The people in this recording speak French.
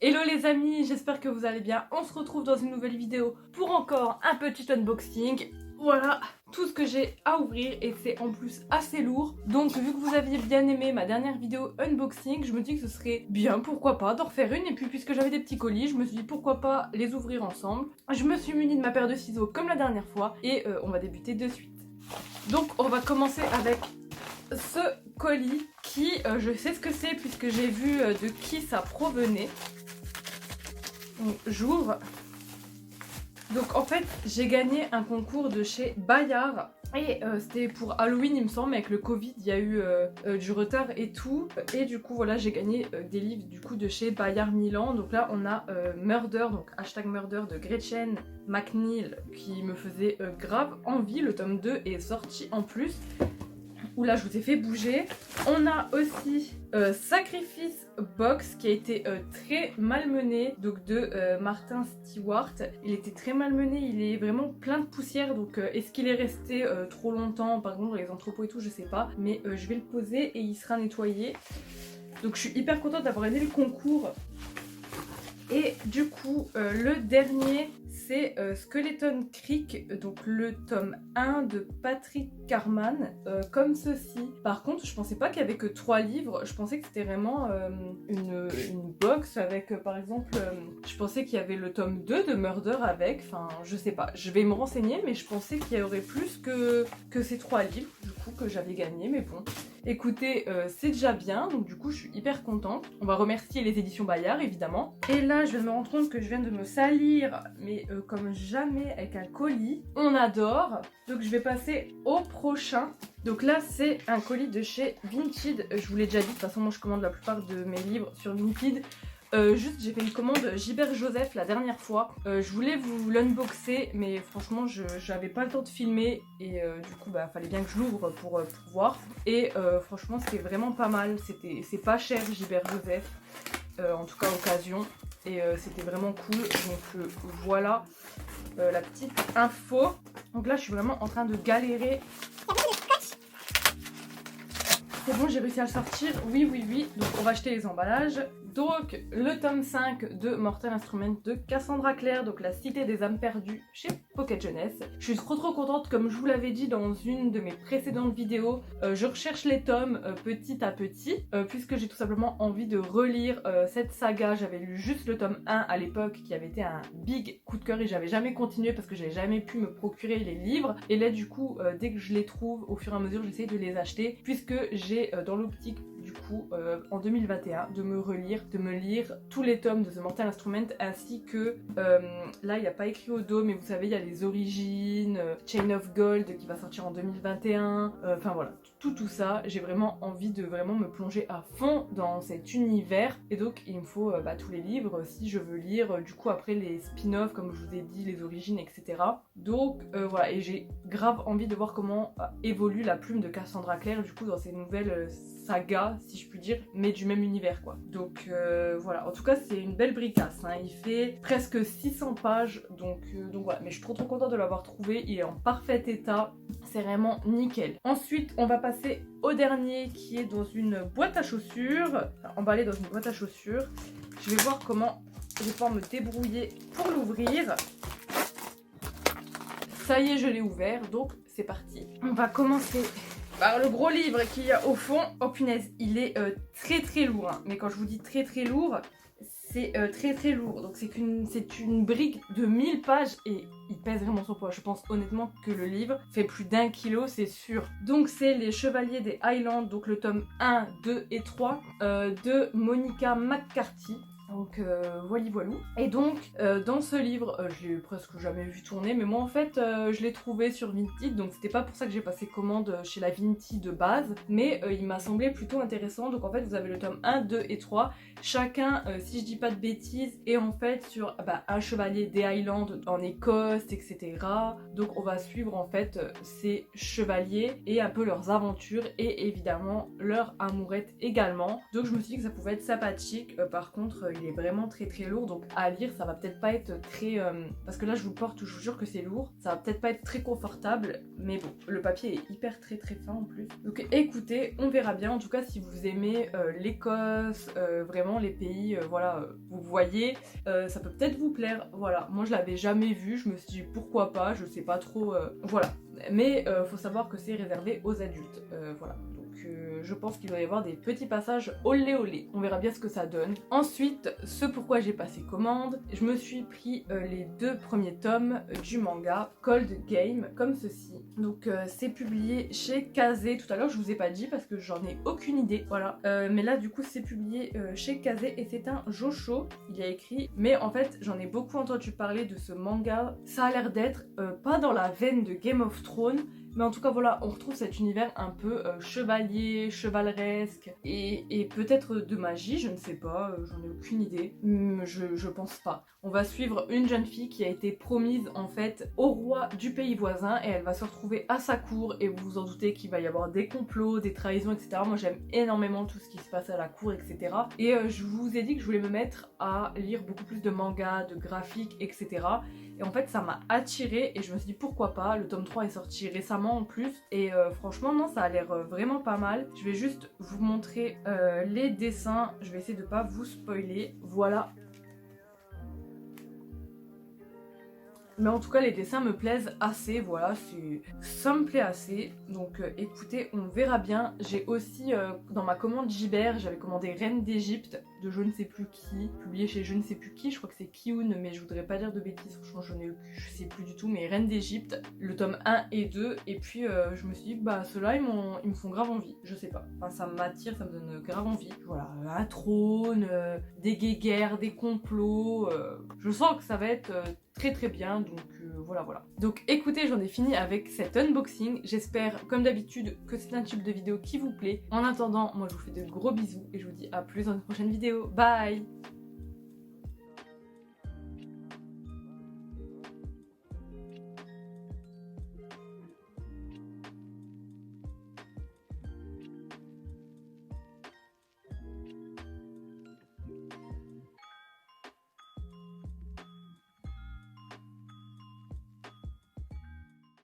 Hello les amis, j'espère que vous allez bien. On se retrouve dans une nouvelle vidéo pour encore un petit unboxing. Voilà tout ce que j'ai à ouvrir et c'est en plus assez lourd. Donc vu que vous aviez bien aimé ma dernière vidéo unboxing, je me dis que ce serait bien, pourquoi pas, d'en refaire une. Et puis puisque j'avais des petits colis, je me suis dit pourquoi pas les ouvrir ensemble. Je me suis munie de ma paire de ciseaux comme la dernière fois et on va débuter de suite. Donc on va commencer avec ce colis qui, je sais ce que c'est puisque j'ai vu de qui ça provenait. Donc j'ouvre. Donc en fait j'ai gagné un concours de chez Bayard et c'était pour Halloween il me semble, avec le Covid il y a eu du retard et tout, et du coup voilà j'ai gagné des livres du coup de chez Bayard Milan. Donc là on a Murder, donc hashtag Murder de Gretchen McNeil qui me faisait grave envie. Le tome 2 est sorti en plus. Oula, je vous ai fait bouger. On a aussi Sacrifice Box qui a été très malmené, donc de Martin Stewart. Il était très malmené, il est vraiment plein de poussière, donc est-ce qu'il est resté trop longtemps, par exemple dans les entrepôts et tout, je sais pas. Mais je vais le poser et il sera nettoyé. Donc je suis hyper contente d'avoir gagné le concours. Et du coup, le dernier, c'est Skeleton Creek, donc le tome 1 de Patrick Carman, comme ceci. Par contre, je pensais pas qu'il y avait que 3 livres, je pensais que c'était vraiment une box avec, par exemple, je pensais qu'il y avait le tome 2 de Murder avec, enfin, je sais pas, je vais me renseigner, mais je pensais qu'il y aurait plus que ces 3 livres, du coup, que j'avais gagné, mais bon. Écoutez, c'est déjà bien, donc du coup je suis hyper contente. On va remercier les éditions Bayard évidemment. Et là je viens de me rendre compte que je viens de me salir, mais comme jamais avec un colis. On adore. Donc je vais passer au prochain. Donc là c'est un colis de chez Vinted. Je vous l'ai déjà dit, de toute façon moi je commande la plupart de mes livres sur Vinted. Juste j'ai fait une commande Gilbert Joseph la dernière fois. Je voulais vous l'unboxer, mais franchement j'avais pas le temps de filmer et du coup bah fallait bien que je l'ouvre pour voir. Et franchement c'était vraiment pas mal, c'est pas cher Gilbert Joseph, en tout cas occasion, et c'était vraiment cool. Donc voilà la petite info. Donc là je suis vraiment en train de galérer. C'est bon, j'ai réussi à le sortir, oui. Donc on va acheter les emballages. Donc le tome 5 de Mortal Instrument de Cassandra Clare, donc la cité des âmes perdues chez Pocket Jeunesse. Je suis trop contente, comme je vous l'avais dit dans une de mes précédentes vidéos, je recherche les tomes petit à petit, puisque j'ai tout simplement envie de relire cette saga. J'avais lu juste le tome 1 à l'époque qui avait été un big coup de cœur et j'avais jamais continué parce que j'avais jamais pu me procurer les livres. Et là du coup dès que je les trouve, au fur et à mesure j'essaie de les acheter, puisque j'ai dans l'optique du coup en 2021 de me lire tous les tomes de The Mortal Instrument, ainsi que là il n'y a pas écrit au dos, mais vous savez il y a les origines, Chain of Gold qui va sortir en 2021, enfin voilà, tout ça. J'ai vraiment envie de vraiment me plonger à fond dans cet univers, et donc il me faut tous les livres si je veux lire du coup après les spin-offs comme je vous ai dit, les origines, etc. Donc voilà, et j'ai grave envie de voir comment évolue la plume de Cassandra Clare du coup dans ces nouvelles sagas, si je puis dire, mais du même univers quoi. Donc voilà, en tout cas c'est une belle bricasse, hein. Il fait presque 600 pages, donc voilà, mais je suis trop contente de l'avoir trouvé, il est en parfait état, c'est vraiment nickel. Ensuite on va passer au dernier qui est dans une boîte à chaussures, enfin, emballé dans une boîte à chaussures. Je vais voir comment je vais pouvoir me débrouiller pour l'ouvrir. Ça y est, je l'ai ouvert, donc c'est parti. On va commencer par le gros livre qu'il y a au fond. Oh punaise, il est très lourd, hein. Mais quand je vous dis très lourd, c'est très lourd. Donc c'est une brique de 1000 pages et il pèse vraiment son poids. Je pense honnêtement que le livre fait plus d'1 kilo, c'est sûr. Donc c'est Les Chevaliers des Highlands, donc le tome 1, 2 et 3 de Monica McCarthy. Donc voilou. Et donc dans ce livre, je l'ai presque jamais vu tourner, mais moi en fait je l'ai trouvé sur Vinted, donc c'était pas pour ça que j'ai passé commande chez la Vinted de base, mais il m'a semblé plutôt intéressant. Donc en fait vous avez le tome 1, 2 et 3, chacun, si je dis pas de bêtises, est en fait sur un chevalier des Highlands en Écosse, etc. Donc on va suivre en fait ces chevaliers et un peu leurs aventures et évidemment leur amourette également. Donc je me suis dit que ça pouvait être sympathique. Par contre il est vraiment très très lourd, donc à lire ça va peut-être pas être très... parce que là je vous porte, je vous jure que c'est lourd, ça va peut-être pas être très confortable, mais bon, le papier est hyper très très fin en plus. Donc écoutez, on verra bien, en tout cas si vous aimez l'Écosse, vraiment les pays, voilà, vous voyez, ça peut peut-être vous plaire, voilà. Moi je l'avais jamais vu, je me suis dit pourquoi pas, je sais pas trop, voilà. Mais faut savoir que c'est réservé aux adultes, voilà. Je pense qu'il doit y avoir des petits passages olé olé. On verra bien ce que ça donne. Ensuite, ce pourquoi j'ai passé commande, je me suis pris les 2 premiers tomes du manga Cold Game, comme ceci. Donc c'est publié chez Kazé. Tout à l'heure je vous ai pas dit parce que j'en ai aucune idée, voilà. Mais là du coup c'est publié chez Kazé et c'est un josho, il y a écrit. Mais en fait j'en ai beaucoup entendu parler de ce manga. Ça a l'air d'être pas dans la veine de Game of Thrones, mais en tout cas voilà, on retrouve cet univers un peu chevalier, chevaleresque et peut-être de magie, je ne sais pas, j'en ai aucune idée, je pense pas. On va suivre une jeune fille qui a été promise en fait au roi du pays voisin et elle va se retrouver à sa cour et vous vous en doutez qu'il va y avoir des complots, des trahisons, etc. Moi j'aime énormément tout ce qui se passe à la cour, etc. Et je vous ai dit que je voulais me mettre à lire beaucoup plus de mangas, de graphiques, etc. Et en fait ça m'a attirée et je me suis dit pourquoi pas, le tome 3 est sorti récemment en plus et franchement non, ça a l'air vraiment pas mal. Je vais juste vous montrer les dessins, je vais essayer de pas vous spoiler, voilà. Mais en tout cas les dessins me plaisent assez, voilà, ça me plaît assez. Donc écoutez, on verra bien. J'ai aussi dans ma commande Gibert, j'avais commandé Reine d'Égypte de je ne sais plus qui, publié chez je ne sais plus qui, je crois que c'est Kiyun, mais je voudrais pas dire de bêtises, franchement je sais plus du tout, mais Reine d'Égypte, le tome 1 et 2, et puis je me suis dit bah ceux-là ils me font grave envie, je sais pas, enfin ça m'attire, ça me donne grave envie. Voilà, un trône, des guéguerres, des complots, je sens que ça va être très très bien, donc voilà. Donc écoutez, j'en ai fini avec cet unboxing, j'espère comme d'habitude que c'est un type de vidéo qui vous plaît. En attendant, moi je vous fais de gros bisous et je vous dis à plus dans une prochaine vidéo, bye.